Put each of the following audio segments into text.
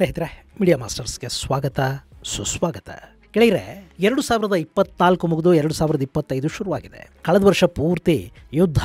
ಸ್ನೇಹಿತರೆ, ಮೀಡಿಯಾ ಮಾಸ್ಟರ್ಸ್ಗೆ ಸ್ವಾಗತ ಸುಸ್ವಾಗತ. ಗೆಳೆಯರೆ, 2024 ಮುಗಿದು 2025 ಶುರುವಾಗಿದೆ. ಕಳೆದ ವರ್ಷ ಪೂರ್ತಿ ಯುದ್ಧ,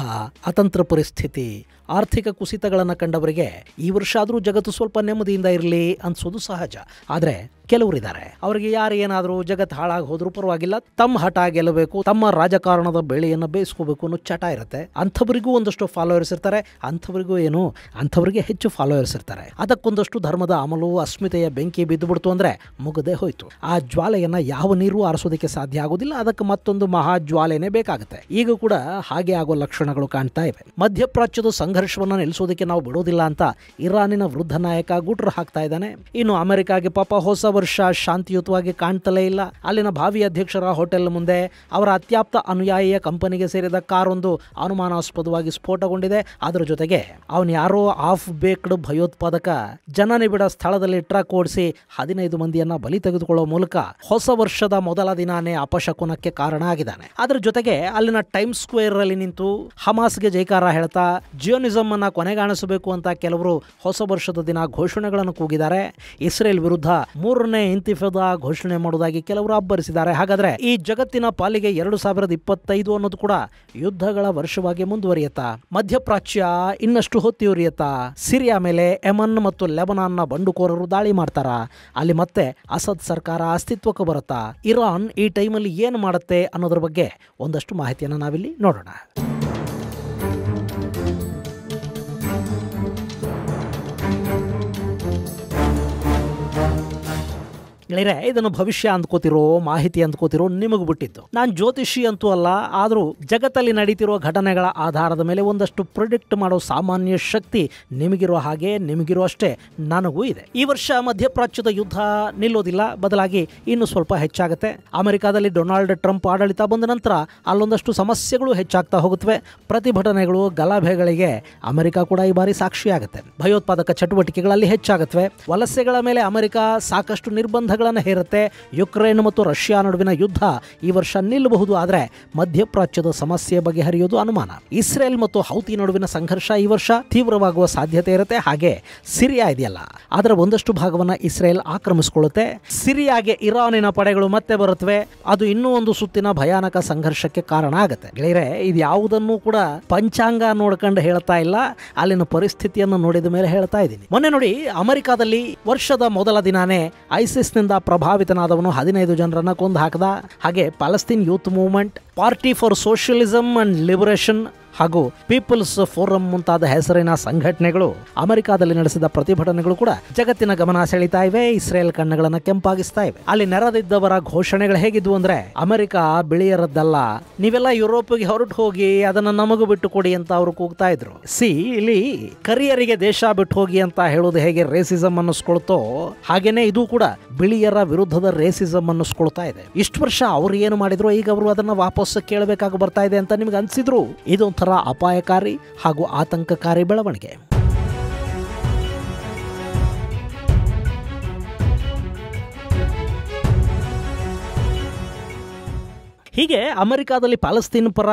ಅತಂತ್ರ ಪರಿಸ್ಥಿತಿ, ಆರ್ಥಿಕ ಕುಸಿತಗಳನ್ನು ಕಂಡವರಿಗೆ ಈ ವರ್ಷ ಆದರೂ ಜಗತ್ತು ಸ್ವಲ್ಪ ನೆಮ್ಮದಿಯಿಂದ ಇರಲಿ ಅನ್ಸೋದು ಸಹಜ. ಆದರೆ ಕೆಲವರಿದ್ದಾರೆ, ಅವರಿಗೆ ಯಾರು ಏನಾದರೂ ಜಗತ್ತು ಹಾಳಾಗಿ ಹೋದ್ರೂ ಪರವಾಗಿಲ್ಲ, ತಮ್ಮ ಹಠ ಗೆಲ್ಲಬೇಕು, ತಮ್ಮ ರಾಜಕಾರಣದ ಬೆಳೆಯನ್ನು ಬೇಯಿಸ್ಕೋಬೇಕು ಅನ್ನೋ ಚಟ ಇರುತ್ತೆ. ಅಂಥವರಿಗೂ ಒಂದಷ್ಟು ಫಾಲೋವರ್ಸ್ ಇರ್ತಾರೆ, ಅಂಥವರಿಗೆ ಹೆಚ್ಚು ಫಾಲೋವರ್ಸ್ ಇರ್ತಾರೆ. ಅದಕ್ಕೊಂದಷ್ಟು ಧರ್ಮದ ಅಮಲು, ಅಸ್ಮಿತೆಯ ಬೆಂಕಿ ಬಿದ್ದು ಬಿಡ್ತು ಅಂದರೆ ಮುಗದೆ ಹೋಯ್ತು. ಆ ಜ್ವಾಲೆಯನ್ನು ಯಾವ ನೀರು ಆರಿಸೋದಕ್ಕೆ ಸಾಧ್ಯ ಆಗೋದಿಲ್ಲ, ಅದಕ್ಕೆ ಮತ್ತೊಂದು ಮಹಾ ಜ್ವಾಲೆನೇ ಬೇಕಾಗುತ್ತೆ. ಈಗ ಕೂಡ ಹಾಗೆ ಆಗೋ ಲಕ್ಷಣಗಳು ಕಾಣ್ತಾ ಇವೆ. ಮಧ್ಯಪ್ರಾಚ್ಯದ ಸಂಘರ್ಷವನ್ನು ನಿಲ್ಲಿಸೋದಕ್ಕೆ ನಾವು ಬಿಡೋದಿಲ್ಲ ಅಂತ ಇರಾನಿನ ವೃದ್ಧ ನಾಯಕ ಗುಟ್ರು ಹಾಕ್ತಾ ಇದ್ದಾನೆ. ಇನ್ನು ಅಮೆರಿಕಾಗೆ ಪಾಪ ಹೊಸ ವರ್ಷ ಶಾಂತಿಯುತವಾಗಿ ಕಾಣ್ತಲೇ ಇಲ್ಲ. ಅಲ್ಲಿನ ಭಾವಿ ಅಧ್ಯಕ್ಷರ ಹೋಟೆಲ್ ಮುಂದೆ ಅವರ ಅತ್ಯಾಪ್ತ ಅನುಯಾಯಿಯ ಕಂಪನಿಗೆ ಸೇರಿದ ಕಾರೊಂದು ಅನುಮಾನಾಸ್ಪದವಾಗಿ ಸ್ಫೋಟಗೊಂಡಿದೆ. ಅದರ ಜೊತೆಗೆ ಅವನು ಯಾರೋ ಆಫ್ ಬೇಕ್ಡ್ ಭಯೋತ್ಪಾದಕ ಜನನಿಬಿಡ ಸ್ಥಳದಲ್ಲಿ ಟ್ರಕ್ ಓಡಿಸಿ 15 ಮಂದಿಯನ್ನ ಬಲಿ ತೆಗೆದುಕೊಳ್ಳುವ ಮೂಲಕ ಹೊಸ ವರ್ಷದ ಮೊದಲ ದಿನಾನೇ ಅಪಶಕುನಕ್ಕೆ ಕಾರಣ ಆಗಿದ್ದಾನೆ. ಅದರ ಜೊತೆಗೆ ಅಲ್ಲಿನ ಟೈಮ್ಸ್ ಸ್ಕ್ವೇರ್ ಅಲ್ಲಿ ನಿಂತು ಹಮಾಸ್ಗೆ ಜೈಕಾರ ಹೇಳ್ತಾ ಜಿಯೋನಿಸಮ್ ಅನ್ನ ಕೊನೆಗಾಣಿಸಬೇಕು ಅಂತ ಕೆಲವರು ಹೊಸ ವರ್ಷದ ದಿನ ಘೋಷಣೆಗಳನ್ನು ಕೂಗಿದ್ದಾರೆ. ಇಸ್ರೇಲ್ ವಿರುದ್ಧ 3ನೇ ಇಂತಿಫಾದ ಘೋಷಣೆ ಮಾಡುವುದಾಗಿ ಕೆಲವರು ಅಬ್ಬರಿಸಿದ್ದಾರೆ. ಹಾಗಾದ್ರೆ ಈ ಜಗತ್ತಿನ ಪಾಲಿಗೆ 2025 ಅನ್ನೋದು ಕೂಡ ಯುದ್ಧಗಳ ವರ್ಷವಾಗಿ ಮುಂದುವರಿಯುತ್ತಾ? ಮಧ್ಯಪ್ರಾಚ್ಯ ಇನ್ನಷ್ಟು ಹೊತ್ತಿಯುರಿಯುತ್ತಾ? ಸಿರಿಯಾ ಮೇಲೆ ಯೆಮನ್ ಮತ್ತು ಲೆಬನಾನ್ನ ಬಂಡುಕೋರರು ದಾಳಿ ಮಾಡ್ತಾರ? ಅಲ್ಲಿ ಮತ್ತೆ ಅಸದ್ ಸರ್ಕಾರ ಅಸ್ತಿತ್ವಕ್ಕೆ ಬರುತ್ತಾ? ಇರಾನ್ ಈ ಟೈಮಲ್ಲಿ ಏನು ಮಾಡುತ್ತೆ ಅನ್ನೋದ್ರ ಬಗ್ಗೆ ಒಂದಷ್ಟು ಮಾಹಿತಿಯನ್ನು ನಾವಿಲ್ಲಿ ನೋಡೋಣ. ಗೆಳೆಯರೆ, ಇದನ್ನು ಭವಿಷ್ಯ ಅಂದ್ಕೋತಿರೋ, ಮಾಹಿತಿ ಅಂದ್ಕೋತಿರೋ ನಿಮಗೆ ಬಿಟ್ಟಿದ್ದು. ನಾನು ಜ್ಯೋತಿಷಿ ಅಂತೂ ಅಲ್ಲ, ಆದರೂ ಜಗತ್ತಲ್ಲಿ ನಡೀತಿರೋ ಘಟನೆಗಳ ಆಧಾರದ ಮೇಲೆ ಒಂದಷ್ಟು ಪ್ರಿಡಿಕ್ಟ್ ಮಾಡೋ ಸಾಮಾನ್ಯ ಶಕ್ತಿ ನಿಮಗಿರೋ ಹಾಗೆ ನಿಮಗಿರೋ ಅಷ್ಟೇ ನನಗೂ ಇದೆ. ಈ ವರ್ಷ ಮಧ್ಯಪ್ರಾಚ್ಯದ ಯುದ್ಧ ನಿಲ್ಲೋದಿಲ್ಲ, ಬದಲಾಗಿ ಇನ್ನು ಸ್ವಲ್ಪ ಹೆಚ್ಚಾಗುತ್ತೆ. ಅಮೆರಿಕಾದಲ್ಲಿ ಡೊನಾಲ್ಡ್ ಟ್ರಂಪ್ ಆಡಳಿತ ಬಂದ ನಂತರ ಅಲ್ಲೊಂದಷ್ಟು ಸಮಸ್ಯೆಗಳು ಹೆಚ್ಚಾಗ್ತಾ ಹೋಗುತ್ತವೆ. ಪ್ರತಿಭಟನೆಗಳು, ಗಲಭೆಗಳಿಗೆ ಅಮೆರಿಕ ಕೂಡ ಈ ಬಾರಿ ಸಾಕ್ಷಿಯಾಗುತ್ತೆ. ಭಯೋತ್ಪಾದಕ ಚಟುವಟಿಕೆಗಳಲ್ಲಿ ಹೆಚ್ಚಾಗುತ್ತವೆ. ವಲಸೆಗಳ ಮೇಲೆ ಅಮೆರಿಕ ಸಾಕಷ್ಟು ನಿರ್ಬಂಧ ಹೇರುತ್ತೆ. ಯುಕ್ರೇನ್ ಮತ್ತು ರಷ್ಯಾ ನಡುವಿನ ಯುದ್ಧ ಈ ವರ್ಷ ನಿಲ್ಲಬಹುದು, ಆದರೆ ಮಧ್ಯಪ್ರಾಚ್ಯದ ಸಮಸ್ಯೆ ಬಗೆಹರಿಯೋದು ಅನುಮಾನ. ಇಸ್ರೇಲ್ ಮತ್ತು ಹೌತಿ ನಡುವಿನ ಸಂಘರ್ಷ ಈ ವರ್ಷ ತೀವ್ರವಾಗುವ ಸಾಧ್ಯತೆ ಇರುತ್ತೆ. ಹಾಗೆ ಸಿರಿಯಾ ಇದೆಯಲ್ಲ, ಅದರ ಒಂದಷ್ಟು ಭಾಗವನ್ನ ಇಸ್ರೇಲ್ ಆಕ್ರಮಿಸಿಕೊಳ್ಳುತ್ತೆ. ಸಿರಿಯಾಗೆ ಇರಾನಿನ ಪಡೆಗಳು ಮತ್ತೆ ಬರುತ್ತವೆ. ಅದು ಇನ್ನೂ ಒಂದು ಸುತ್ತಿನ ಭಯಾನಕ ಸಂಘರ್ಷಕ್ಕೆ ಕಾರಣ ಆಗುತ್ತೆ. ಗೆಳೆಯರೆ, ಇದು ಯಾವುದನ್ನು ಕೂಡ ಪಂಚಾಂಗ ನೋಡ್ಕೊಂಡು ಹೇಳ್ತಾ ಇಲ್ಲ, ಅಲ್ಲಿನ ಪರಿಸ್ಥಿತಿಯನ್ನು ನೋಡಿದ ಮೇಲೆ ಹೇಳ್ತಾ ಇದ್ದೀನಿ. ಮೊನ್ನೆ ನೋಡಿ, ಅಮೆರಿಕಾದಲ್ಲಿ ವರ್ಷದ ಮೊದಲ ದಿನಾನೇ ಐಸಿಸ್ ಪ್ರಭಾವಿತನಾದವನು 15 ಜನರನ್ನ ಕೊಂದು ಹಾಕದ. ಹಾಗೆ Palestine youth movement, party for socialism and liberation ಹಾಗೂ ಪೀಪಲ್ಸ್ ಫೋರಂ ಮುಂತಾದ ಹೆಸರಿನ ಸಂಘಟನೆಗಳು ಅಮೆರಿಕಾದಲ್ಲಿ ನಡೆಸಿದ ಪ್ರತಿಭಟನೆಗಳು ಕೂಡ ಜಗತ್ತಿನ ಗಮನ ಸೆಳೀತಾ ಇವೆ. ಇಸ್ರೇಲ್ ಕಣ್ಣುಗಳನ್ನು ಕೆಂಪಾಗಿಸ್ತಾ ಇವೆ. ಅಲ್ಲಿ ನೆರೆದಿದ್ದವರ ಘೋಷಣೆಗಳು ಹೇಗಿದ್ವು ಅಂದ್ರೆ, ಅಮೆರಿಕ ಬಿಳಿಯರದ್ದಲ್ಲ, ನೀವೆಲ್ಲ ಯುರೋಪ್ಗೆ ಹೊರಟು ಹೋಗಿ ಅದನ್ನ ನಮಗೂ ಬಿಟ್ಟು ಕೊಡಿ ಅಂತ ಅವರು ಕೂಗ್ತಾ ಇದ್ರು. ಇಲ್ಲಿ ಕರಿಯರಿಗೆ ದೇಶ ಬಿಟ್ಟು ಹೋಗಿ ಅಂತ ಹೇಳೋದು ಹೇಗೆ ರೇಸಿಸಮ್ ಅನ್ನಿಸ್ಕೊಳ್ತೋ, ಹಾಗೇನೆ ಇದು ಕೂಡ ಬಿಳಿಯರ ವಿರುದ್ಧದ ರೇಸಿಸಮ್ ಅನ್ನಿಸ್ಕೊಳ್ತಾ ಇದೆ. ಇಷ್ಟು ವರ್ಷ ಅವ್ರು ಏನು ಮಾಡಿದ್ರು, ಈಗ ಅವರು ಅದನ್ನ ವಾಪಸ್ ಕೇಳಬೇಕಾಗಿ ಬರ್ತಾ ಇದೆ ಅಂತ ನಿಮ್ಗೆ ಅನ್ಸಿದ್ರು. ಇದೊಂಥರ ಅಪಾಯಕಾರಿ ಹಾಗೂ ಆತಂಕಕಾರಿ ಬೆಳವಣಿಗೆ. ಹೀಗೆ ಅಮೆರಿಕಾದಲ್ಲಿ ಪ್ಯಾಲೆಸ್ತೈನ್ ಪರ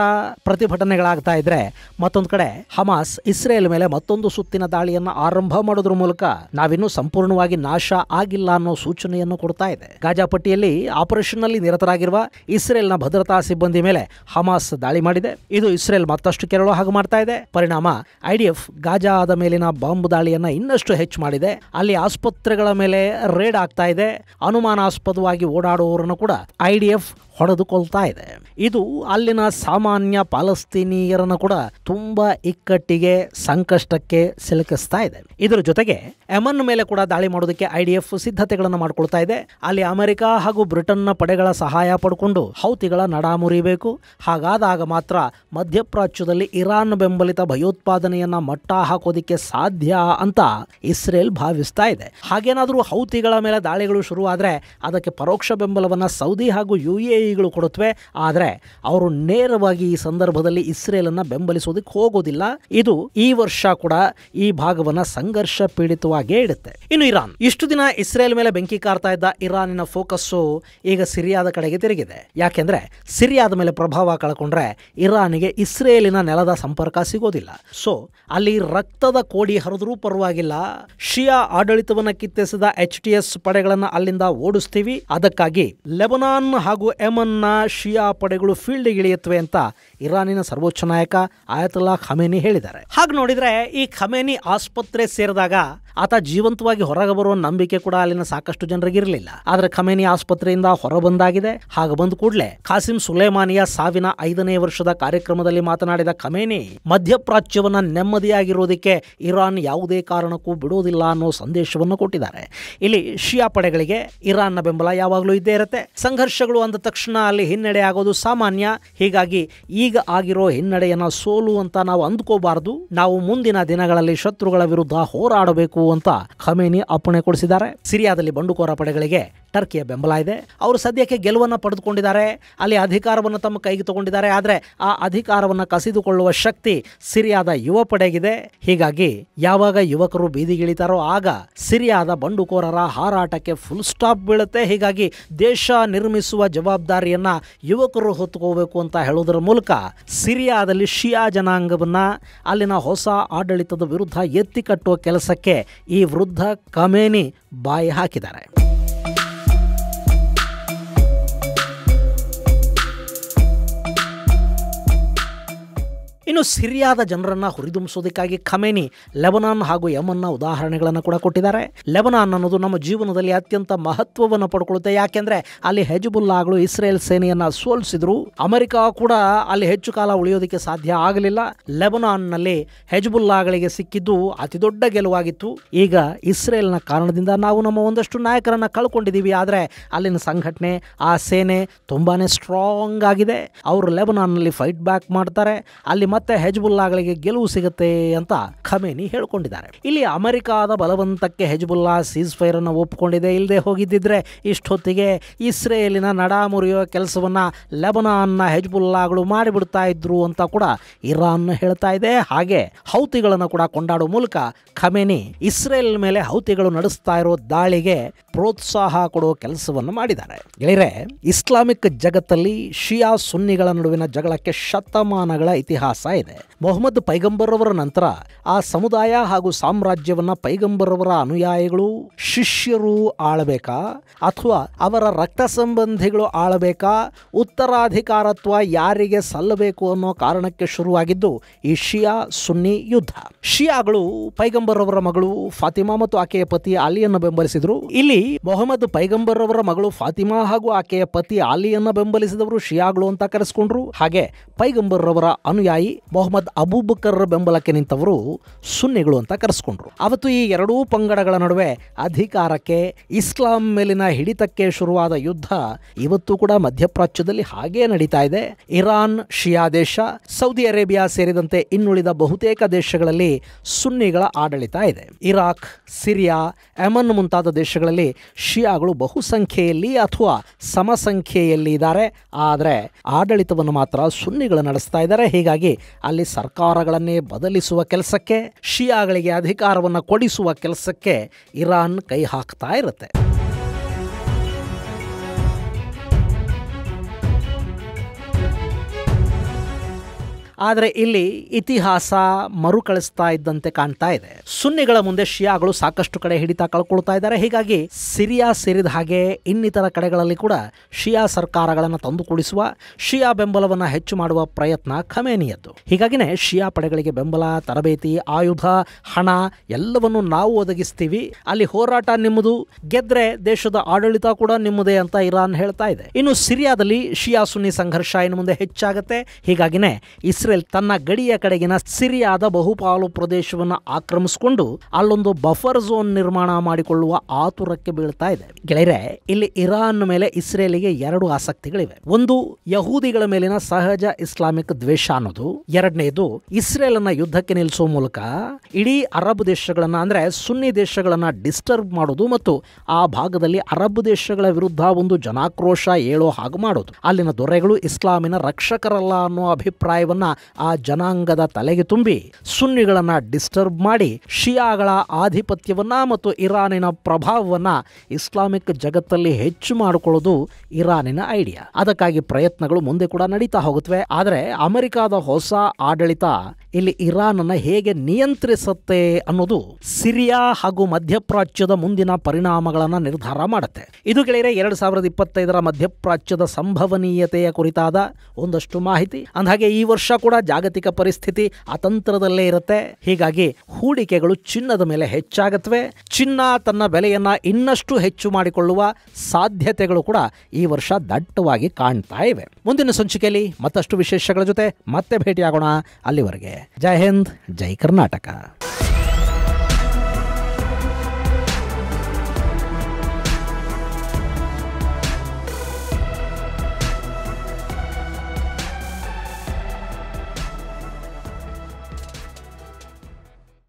ಪ್ರತಿಭಟನೆಗಳಾಗ್ತಾ ಇದ್ರೆ, ಮತ್ತೊಂದು ಕಡೆ ಹಮಾಸ್ ಇಸ್ರೇಲ್ ಮೇಲೆ ಮತ್ತೊಂದು ಸುತ್ತಿನ ದಾಳಿಯನ್ನು ಆರಂಭ ಮಾಡೋದ್ರ ಮೂಲಕ ನಾವಿನ್ನೂ ಸಂಪೂರ್ಣವಾಗಿ ನಾಶ ಆಗಿಲ್ಲ ಅನ್ನೋ ಸೂಚನೆಯನ್ನು ಕೊಡ್ತಾ ಇದೆ. ಗಾಜಾ ಪಟ್ಟಿಯಲ್ಲಿ ಆಪರೇಷನ್ ನಲ್ಲಿ ನಿರತರಾಗಿರುವ ಇಸ್ರೇಲ್ನ ಭದ್ರತಾ ಸಿಬ್ಬಂದಿ ಮೇಲೆ ಹಮಾಸ್ ದಾಳಿ ಮಾಡಿದೆ. ಇದು ಇಸ್ರೇಲ್ ಮತ್ತಷ್ಟು ಕೆರಳೋ ಹಾಗೆ ಮಾಡ್ತಾ ಇದೆ. ಪರಿಣಾಮ ಐಡಿಎಫ್ ಗಾಜಾದ ಮೇಲಿನ ಬಾಂಬ್ ದಾಳಿಯನ್ನ ಇನ್ನಷ್ಟು ಹೆಚ್ಚು ಮಾಡಿದೆ. ಅಲ್ಲಿ ಆಸ್ಪತ್ರೆಗಳ ಮೇಲೆ ರೇಡ್ ಆಗ್ತಾ ಇದೆ. ಅನುಮಾನಾಸ್ಪದವಾಗಿ ಓಡಾಡುವವರನ್ನು ಕೂಡ ಐಡಿಎಫ್ ಹೊಡೆದುಕೊಳ್ತಾ ಇದೆ. ಇದು ಅಲ್ಲಿನ ಸಾಮಾನ್ಯ ಪಾಲಸ್ತೀನಿಯರನ್ನು ಕೂಡ ತುಂಬಾ ಇಕ್ಕಟ್ಟಿಗೆ, ಸಂಕಷ್ಟಕ್ಕೆ ಸಿಲುಕಿಸ್ತಾ ಇದೆ. ಇದರ ಜೊತೆಗೆ ಯೆಮನ್ ಮೇಲೆ ಕೂಡ ದಾಳಿ ಮಾಡೋದಕ್ಕೆ ಐಡಿಎಫ್ ಸಿದ್ಧತೆಗಳನ್ನು ಮಾಡಿಕೊಳ್ತಾ ಇದೆ. ಅಲ್ಲಿ ಅಮೆರಿಕ ಹಾಗೂ ಬ್ರಿಟನ್ನ ಪಡೆಗಳ ಸಹಾಯ ಪಡ್ಕೊಂಡು ಹೌತಿಗಳ ನಡ ಮುರಿಬೇಕು. ಹಾಗಾದಾಗ ಮಾತ್ರ ಮಧ್ಯಪ್ರಾಚ್ಯದಲ್ಲಿ ಇರಾನ್ ಬೆಂಬಲಿತ ಭಯೋತ್ಪಾದನೆಯನ್ನ ಮಟ್ಟ ಹಾಕೋದಿಕ್ಕೆ ಸಾಧ್ಯ ಅಂತ ಇಸ್ರೇಲ್ ಭಾವಿಸ್ತಾ ಇದೆ. ಹಾಗೇನಾದರೂ ಹೌತಿಗಳ ಮೇಲೆ ದಾಳಿಗಳು ಶುರುವಾದ್ರೆ ಅದಕ್ಕೆ ಪರೋಕ್ಷ ಬೆಂಬಲವನ್ನ ಸೌದಿ ಹಾಗೂ UAE ಯುಎಇಗಳು ಕೊಡುತ್ತವೆ. ಆದರೆ ಅವರು ನೇರವಾಗಿ ಈ ಸಂದರ್ಭದಲ್ಲಿ ಇಸ್ರೇಲನ್ನು ಬೆಂಬಲಿಸೋದಕ್ಕೆ ಹೋಗೋದಿಲ್ಲ. ಇದು ಈ ವರ್ಷ ಕೂಡ ಈ ಭಾಗವನ್ನು ಸಂಘರ್ಷ ಪೀಡಿತವಾಗೇ ಇಡುತ್ತೆ. ಇನ್ನು ಇರಾನ್, ಇಷ್ಟು ದಿನ ಇಸ್ರೇಲ್ ಮೇಲೆ ಬೆಂಕಿ ಕಾರ್ತಾ ಇದ್ದ ಇರಾನಿನ ಫೋಕಸ್ಸು ಈಗ ಸಿರಿಯಾದ ಕಡೆಗೆ ತಿರುಗಿದೆ. ಯಾಕೆಂದ್ರೆ ಸಿರಿಯಾದ ಮೇಲೆ ಪ್ರಭಾವ ಕಳ್ಕೊಂಡ್ರೆ ಇರಾನಿಗೆ ಇಸ್ರೇಲಿನ ನೆಲದ ಸಂಪರ್ಕ ಸಿಗೋದಿಲ್ಲ. ಸೊ ಅಲ್ಲಿ ರಕ್ತದ ಕೋಡಿ ಹರಿದ್ರೂ ಪರವಾಗಿಲ್ಲ, ಶಿಯಾ ಆಡಳಿತವನ್ನು ಕಿತ್ತೆಸಿದ HTS ಪಡೆಗಳನ್ನು ಅಲ್ಲಿಂದ ಓಡಿಸ್ತೀವಿ, ಅದಕ್ಕಾಗಿ ಲೆಬನಾನ್ ಹಾಗೂ ಯೆಮನ್ನ ಶಿಯಾ ಪಡೆಗಳು ಫೀಲ್ಡ್ ಇಳಿಯುತ್ತವೆ ಅಂತ ಇರಾನಿನ ಸರ್ವೋಚ್ಚ ನಾಯಕ ಆಯತುಲ್ಲಾ ಖಮೇನಿ ಹೇಳಿದ್ದಾರೆ. ಹಾಗೆ ನೋಡಿದ್ರೆ ಈ ಖಮೇನಿ ಆಸ್ಪತ್ರೆ ಸೇರಿದಾಗ ಆತ ಜೀವಂತವಾಗಿ ಹೊರಗೆ ಬರುವ ನಂಬಿಕೆ ಕೂಡ ಅಲ್ಲಿನ ಸಾಕಷ್ಟು ಜನರಿಗಿರಲಿಲ್ಲ. ಆದರೆ ಖಮೇನಿ ಆಸ್ಪತ್ರೆಯಿಂದ ಹೊರಬಂದಾಗಿದೆ. ಹಾಗೆ ಬಂದ ಕೂಡಲೇ ಖಾಸಿಂ ಸುಲೇಮಾನಿಯ ಸಾವಿನ 5ನೇ ವರ್ಷದ ಕಾರ್ಯಕ್ರಮದಲ್ಲಿ ಮಾತನಾಡಿದ ಖಮೇನಿ ಮಧ್ಯಪ್ರಾಚ್ಯವನ್ನ ನೆಮ್ಮದಿಯಾಗಿರೋದಕ್ಕೆ ಇರಾನ್ ಯಾವುದೇ ಕಾರಣಕ್ಕೂ ಬಿಡೋದಿಲ್ಲ ಅನ್ನೋ ಸಂದೇಶವನ್ನು ಕೊಟ್ಟಿದ್ದಾರೆ. ಇಲ್ಲಿ ಶಿಯಾ ಪಡೆಗಳಿಗೆ ಇರಾನ್ನ ಬೆಂಬಲ ಯಾವಾಗಲೂ ಇದ್ದೇ ಇರುತ್ತೆ. ಸಂಘರ್ಷಗಳು ಅಂದ ತಕ್ಷಣ ಅಲ್ಲಿ ಹಿನ್ನಡೆ ಆಗೋದು ಸಾಮಾನ್ಯ. ಹೀಗಾಗಿ ಈಗ ಆಗಿರೋ ಹಿನ್ನಡೆಯನ್ನ ಸೋಲು ಅಂತ ನಾವು ಅಂದ್ಕೋಬಾರದು. ನಾವು ಮುಂದಿನ ದಿನಗಳಲ್ಲಿ ಶತ್ರುಗಳ ವಿರುದ್ಧ ಹೋರಾಡಬೇಕು ಅಂತ ಖಮೇನಿ ಅಪ್ಪಣೆ ಕೊಡಿಸಿದ್ದಾರೆ. ಸಿರಿಯಾದಲ್ಲಿ ಬಂಡುಕೋರ ಪಡೆಗಳಿಗೆ ಟರ್ಕಿಯ ಬೆಂಬಲ ಇದೆ. ಅವರು ಸದ್ಯಕ್ಕೆ ಗೆಲುವನ್ನು ಪಡೆದುಕೊಂಡಿದ್ದಾರೆ, ಅಲ್ಲಿ ಅಧಿಕಾರವನ್ನು ತಮ್ಮ ಕೈಗೆ ತಗೊಂಡಿದ್ದಾರೆ. ಆದರೆ ಆ ಅಧಿಕಾರವನ್ನು ಕಸಿದುಕೊಳ್ಳುವ ಶಕ್ತಿ ಸಿರಿಯಾದ ಯುವ ಪಡೆಗಿದೆ. ಹೀಗಾಗಿ ಯಾವಾಗ ಯುವಕರು ಬೀದಿಗಿಳಿತಾರೋ ಆಗ ಸಿರಿಯಾದ ಬಂಡುಕೋರರ ಹಾರಾಟಕ್ಕೆ ಫುಲ್ ಸ್ಟಾಪ್ ಬೀಳುತ್ತೆ. ಹೀಗಾಗಿ ದೇಶ ನಿರ್ಮಿಸುವ ಜವಾಬ್ದಾರಿಯನ್ನ ಯುವಕರು ಹೊತ್ತುಕೋಬೇಕು ಅಂತ ಹೇಳೋದರ ಮೂಲಕ ಸಿರಿಯಾದಲ್ಲಿ ಶಿಯಾ ಜನಾಂಗವನ್ನ ಅಲ್ಲಿನ ಹೊಸ ಆಡಳಿತದ ವಿರುದ್ಧ ಎತ್ತಿ ಕಟ್ಟುವ ಕೆಲಸಕ್ಕೆ ಈ ವೃದ್ಧ ಖಮೇನಿ ಬಾಯಿ ಹಾಕಿದ್ದಾರೆ. ಇನ್ನು ಸಿರಿಯಾದ ಜನರನ್ನ ಹುರಿದುಂಬಿಸೋದಕ್ಕಾಗಿ ಖಮೇನಿ ಲೆಬನಾನ್ ಹಾಗೂ ಯೆಮನ್ನ ಉದಾಹರಣೆಗಳನ್ನು ಕೂಡ ಕೊಟ್ಟಿದ್ದಾರೆ. ಲೆಬನಾನ್ ಅನ್ನೋದು ನಮ್ಮ ಜೀವನದಲ್ಲಿ ಅತ್ಯಂತ ಮಹತ್ವವನ್ನು ಪಡ್ಕೊಳ್ಳುತ್ತೆ. ಯಾಕೆಂದ್ರೆ ಅಲ್ಲಿ ಹೆಜ್ಬುಲ್ಲಾಗಳು ಇಸ್ರೇಲ್ ಸೇನೆಯನ್ನ ಸೋಲಿಸಿದ್ರು. ಅಮೆರಿಕ ಕೂಡ ಅಲ್ಲಿ ಹೆಚ್ಚು ಕಾಲ ಉಳಿಯೋದಕ್ಕೆ ಸಾಧ್ಯ ಆಗಲಿಲ್ಲ. ಲೆಬನಾನ್ನಲ್ಲಿ ಹೆಜ್ಬುಲ್ಲಾಗಳಿಗೆ ಸಿಕ್ಕಿದ್ದು ಅತಿ ದೊಡ್ಡ ಗೆಲುವಾಗಿತ್ತು. ಈಗ ಇಸ್ರೇಲ್ನ ಕಾರಣದಿಂದ ನಾವು ನಮ್ಮ ಒಂದಷ್ಟು ನಾಯಕರನ್ನ ಕಳ್ಕೊಂಡಿದ್ದೀವಿ. ಆದರೆ ಅಲ್ಲಿನ ಸಂಘಟನೆ, ಆ ಸೇನೆ ತುಂಬಾನೇ ಸ್ಟ್ರಾಂಗ್ ಆಗಿದೆ. ಅವರು ಲೆಬನಾನ್ನಲ್ಲಿ ಫೈಟ್ ಬ್ಯಾಕ್ ಮಾಡ್ತಾರೆ. ಅಲ್ಲಿ ಮತ್ತೆ ಹೆಜ್ಬುಲ್ಲಾಗಳಿಗೆ ಗೆಲುವು ಸಿಗುತ್ತೆ ಅಂತ ಖಮೇನಿ ಹೇಳ್ಕೊಂಡಿದ್ದಾರೆ. ಇಲ್ಲಿ ಅಮೆರಿಕಾದ ಬಲವಂತಕ್ಕೆ ಹೆಜ್ಬುಲ್ಲಾ ಸೀಸ್ ಫೈರ್ ಅನ್ನು ಒಪ್ಪಿಕೊಂಡಿದೆ. ಇಲ್ಲದೆ ಹೋಗಿದ್ದಿದ್ರೆ ಇಷ್ಟೊತ್ತಿಗೆ ಇಸ್ರೇಲಿನ ನಡ ಮುರಿಯುವ ಕೆಲಸವನ್ನ ಲೆಬನಾನ್ನ ಹೆಜ್ಬುಲ್ಲಾಗಳು ಮಾಡಿಬಿಡ್ತಾ ಇದ್ರು ಅಂತ ಕೂಡ ಇರಾನ್ ಹೇಳ್ತಾ ಇದೆ. ಹಾಗೆ ಹೌತಿಗಳನ್ನು ಕೂಡ ಕೊಂಡಾಡುವ ಮೂಲಕ ಖಮೇನಿ ಇಸ್ರೇಲ್ ಮೇಲೆ ಹೌತಿಗಳು ನಡೆಸ್ತಾ ಇರೋ ದಾಳಿಗೆ ಪ್ರೋತ್ಸಾಹ ಕೊಡುವ ಕೆಲಸವನ್ನು ಮಾಡಿದ್ದಾರೆ. ಗೆಳೆಯರೆ, ಇಸ್ಲಾಮಿಕ್ ಜಗತ್ತಲ್ಲಿ ಶಿಯಾ ಸುನ್ನಿಗಳ ನಡುವಿನ ಜಗಳಕ್ಕೆ ಶತಮಾನಗಳ ಇತಿಹಾಸ ಇದೆ. ಮೊಹಮ್ಮದ್ ಪೈಗಂಬರ್ ಅವರ ನಂತರ ಆ ಸಮುದಾಯ ಹಾಗೂ ಸಾಮ್ರಾಜ್ಯವನ್ನ ಪೈಗಂಬರ್ ಅವರ ಅನುಯಾಯಿಗಳು, ಶಿಷ್ಯರು ಆಳಬೇಕಾ ಅಥವಾ ಅವರ ರಕ್ತ ಸಂಬಂಧಿಗಳು ಆಳಬೇಕಾ, ಉತ್ತರಾಧಿಕಾರತ್ವ ಯಾರಿಗೆ ಸಲ್ಲಬೇಕು ಅನ್ನೋ ಕಾರಣಕ್ಕೆ ಶುರುವಾಗಿದ್ದು ಈ ಶಿಯಾ ಸುನ್ನಿ ಯುದ್ಧ. ಶಿಯಾಗಳು ಪೈಗಂಬರ್ ಅವರ ಮಗಳು ಫಾತಿಮಾ ಮತ್ತು ಆಕೆಯ ಪತಿ ಅಲಿಯನ್ನು ಬೆಂಬಲಿಸಿದ್ರು. ಇಲ್ಲಿ ಮೊಹಮ್ಮದ್ ಪೈಗಂಬರ್ ಅವರ ಮಗಳು ಫಾತಿಮಾ ಹಾಗೂ ಆಕೆಯ ಪತಿ ಅಲಿಯನ್ನ ಬೆಂಬಲಿಸಿದವರು ಶಿಯಾಗಳು ಅಂತ ಕರೆಸಿಕೊಂಡ್ರು. ಹಾಗೆ ಪೈಗಂಬರ್ ಅವರ ಅನುಯಾಯಿ ಮೊಹಮ್ಮದ್ ಅಬೂಬಕರ್ ಬೆಂಬಲಕ್ಕೆ ನಿಂತವರು ಸುನ್ನಿಗಳು ಅಂತ ಕರೆಸಿಕೊಂಡ್ರು. ಅವತ್ತು ಈ ಎರಡೂ ಪಂಗಡಗಳ ನಡುವೆ ಅಧಿಕಾರಕ್ಕೆ, ಇಸ್ಲಾಂ ಮೇಲಿನ ಹಿಡಿತಕ್ಕೆ ಶುರುವಾದ ಯುದ್ಧ ಇವತ್ತು ಕೂಡ ಮಧ್ಯಪ್ರಾಚ್ಯದಲ್ಲಿ ಹಾಗೇ ನಡೀತಾ ಇದೆ. ಇರಾನ್ ಶಿಯಾ ದೇಶ, ಸೌದಿ ಅರೇಬಿಯಾ ಸೇರಿದಂತೆ ಇನ್ನುಳಿದ ಬಹುತೇಕ ದೇಶಗಳಲ್ಲಿ ಸುನ್ನಿಗಳ ಆಡಳಿತ ಇದೆ. ಇರಾಕ್, ಸಿರಿಯಾ, ಯೆಮನ್ ಮುಂತಾದ ದೇಶಗಳಲ್ಲಿ ಶಿಯಾಗಳು ಬಹುಸಂಖ್ಯೆಯಲ್ಲಿ ಅಥವಾ ಸಮಸಂಖ್ಯೆಯಲ್ಲಿ ಇದ್ದಾರೆ. ಆದರೆ ಆಡಳಿತವನ್ನು ಮಾತ್ರ ಸುನ್ನಿಗಳು ನಡೆಸ್ತಾ ಇದ್ದಾರೆ. ಹೀಗಾಗಿ ಅಲ್ಲಿ ಸರ್ಕಾರಗಳನ್ನೇ ಬದಲಿಸುವ ಕೆಲಸಕ್ಕೆ, ಶಿಯಾಗಳಿಗೆ ಅಧಿಕಾರವನ್ನು ಕೊಡಿಸುವ ಕೆಲಸಕ್ಕೆ ಇರಾನ್ ಕೈ ಹಾಕ್ತಾ ಇರುತ್ತೆ. ಆದರೆ ಇಲ್ಲಿ ಇತಿಹಾಸ ಮರುಕಳಿಸ್ತಾ ಇದ್ದಂತೆ ಕಾಣ್ತಾ ಇದೆ. ಸುನ್ನಿಗಳ ಮುಂದೆ ಶಿಯಾಗಳು ಸಾಕಷ್ಟು ಕಡೆ ಹಿಡಿತ ಕಳ್ಕೊಳ್ತಾ ಇದ್ದಾರೆ. ಹೀಗಾಗಿ ಸಿರಿಯಾ ಸೇರಿದ ಹಾಗೆ ಇನ್ನಿತರ ಕಡೆಗಳಲ್ಲಿ ಕೂಡ ಶಿಯಾ ಸರ್ಕಾರಗಳನ್ನು ತಂದುಕೊಡಿಸುವ, ಶಿಯಾ ಬೆಂಬಲವನ್ನು ಹೆಚ್ಚು ಮಾಡುವ ಪ್ರಯತ್ನ ಖಮೇನಿಯದ್ದು. ಹೀಗಾಗಿನೇ ಶಿಯಾ ಪಡೆಗಳಿಗೆ ಬೆಂಬಲ, ತರಬೇತಿ, ಆಯುಧ, ಹಣ ಎಲ್ಲವನ್ನು ನಾವು ಒದಗಿಸ್ತೀವಿ, ಅಲ್ಲಿ ಹೋರಾಟ ನಿಮ್ಮದು, ಗೆದ್ರೆ ದೇಶದ ಆಡಳಿತ ಕೂಡ ನಿಮ್ಮದೇ ಅಂತ ಇರಾನ್ ಹೇಳ್ತಾ ಇದೆ. ಇನ್ನು ಸಿರಿಯಾದಲ್ಲಿ ಶಿಯಾ ಸುನ್ನಿ ಸಂಘರ್ಷ ಇನ್ನು ಮುಂದೆ ಹೆಚ್ಚಾಗುತ್ತೆ. ಹೀಗಾಗಿನೇ ಇಸ್ರೇಲ್ ಇಸ್ರೇಲ್ ತನ್ನ ಗಡಿಯ ಕಡೆಗಿನ ಸಿರಿಯಾದ ಬಹುಪಾಲು ಪ್ರದೇಶವನ್ನು ಆಕ್ರಮಿಸಿಕೊಂಡು ಅಲ್ಲೊಂದು ಬಫರ್ ಝೋನ್ ನಿರ್ಮಾಣ ಮಾಡಿಕೊಳ್ಳುವ ಆತುರಕ್ಕೆ ಬೀಳ್ತಾ ಇದೆ. ಗೆಳೆಯರೆ, ಇಲ್ಲಿ ಇರಾನ್ ಮೇಲೆ ಇಸ್ರೇಲಿಗೆ ಎರಡು ಆಸಕ್ತಿಗಳಿವೆ. ಒಂದು, ಯಹೂದಿಗಳ ಮೇಲಿನ ಸಹಜ ಇಸ್ಲಾಮಿಕ್ ದ್ವೇಷ ಅನ್ನೋದು. ಎರಡನೇದು, ಇಸ್ರೇಲ್ ಅನ್ನ ಯುದ್ಧಕ್ಕೆ ನಿಲ್ಲಿಸುವ ಮೂಲಕ ಇಡೀ ಅರಬ್ ದೇಶಗಳನ್ನ ಅಂದ್ರೆ ಸುನ್ನಿ ದೇಶಗಳನ್ನ ಡಿಸ್ಟರ್ಬ್ ಮಾಡೋದು ಮತ್ತು ಆ ಭಾಗದಲ್ಲಿ ಅರಬ್ ದೇಶಗಳ ವಿರುದ್ಧ ಒಂದು ಜನಾಕ್ರೋಶ ಏಳೋ ಹಾಗೆ ಮಾಡೋದು. ಅಲ್ಲಿನ ದೊರೆಗಳು ಇಸ್ಲಾಮಿನ ರಕ್ಷಕರಲ್ಲ ಅನ್ನೋ ಅಭಿಪ್ರಾಯವನ್ನ ಆ ಜನಾಂಗದ ತಲೆಗೆ ತುಂಬಿ ಸುನ್ನಿಗಳನ್ನ ಡಿಸ್ಟರ್ಬ್ ಮಾಡಿ ಶಿಯಾಗಳ ಆಧಿಪತ್ಯವನ್ನ ಮತ್ತು ಇರಾನಿನ ಪ್ರಭಾವವನ್ನ ಇಸ್ಲಾಮಿಕ್ ಜಗತ್ತಲ್ಲಿ ಹೆಚ್ಚು ಮಾಡಿಕೊಳ್ಳೋದು ಇರಾನಿನ ಐಡಿಯಾ. ಅದಕ್ಕಾಗಿ ಪ್ರಯತ್ನಗಳು ಮುಂದೆ ಕೂಡ ನಡೀತಾ ಹೋಗುತ್ತವೆ. ಆದರೆ ಅಮೆರಿಕಾದ ಹೊಸ ಆಡಳಿತ ಇಲ್ಲಿ ಇರಾನ್ ಅನ್ನ ಹೇಗೆ ನಿಯಂತ್ರಿಸುತ್ತೆ ಅನ್ನೋದು ಸಿರಿಯಾ ಹಾಗೂ ಮಧ್ಯಪ್ರಾಚ್ಯದ ಮುಂದಿನ ಪರಿಣಾಮಗಳನ್ನು ನಿರ್ಧಾರ ಮಾಡುತ್ತೆ. ಇದು ಗೆಳೆಯರೆ 2025 ಮಧ್ಯಪ್ರಾಚ್ಯದ ಸಂಭವನೀಯತೆಯ ಕುರಿತಾದ ಒಂದಷ್ಟು ಮಾಹಿತಿ. ಅಂದಹಾಗೆ ಈ ವರ್ಷ ಕೂಡ ಜಾಗತಿಕ ಪರಿಸ್ಥಿತಿ ಅತಂತ್ರದಲ್ಲೇ ಇರುತ್ತೆ. ಹೀಗಾಗಿ ಹೂಡಿಕೆಗಳು ಚಿನ್ನದ ಮೇಲೆ ಹೆಚ್ಚಾಗುತ್ತವೆ. ಚಿನ್ನ ತನ್ನ ಬೆಲೆಯನ್ನ ಇನ್ನಷ್ಟು ಹೆಚ್ಚು ಮಾಡಿಕೊಳ್ಳುವ ಸಾಧ್ಯತೆಗಳು ಕೂಡ ಈ ವರ್ಷ ದಟ್ಟವಾಗಿ ಕಾಣ್ತಾ ಇವೆ. ಮುಂದಿನ ಸಂಚಿಕೆಯಲ್ಲಿ ಮತ್ತಷ್ಟು ವಿಶೇಷಗಳ ಜೊತೆ ಮತ್ತೆ ಭೇಟಿಯಾಗೋಣ. ಅಲ್ಲಿವರೆಗೆ ಜೈ ಹಿಂದ್, ಜೈ ಕರ್ನಾಟಕ.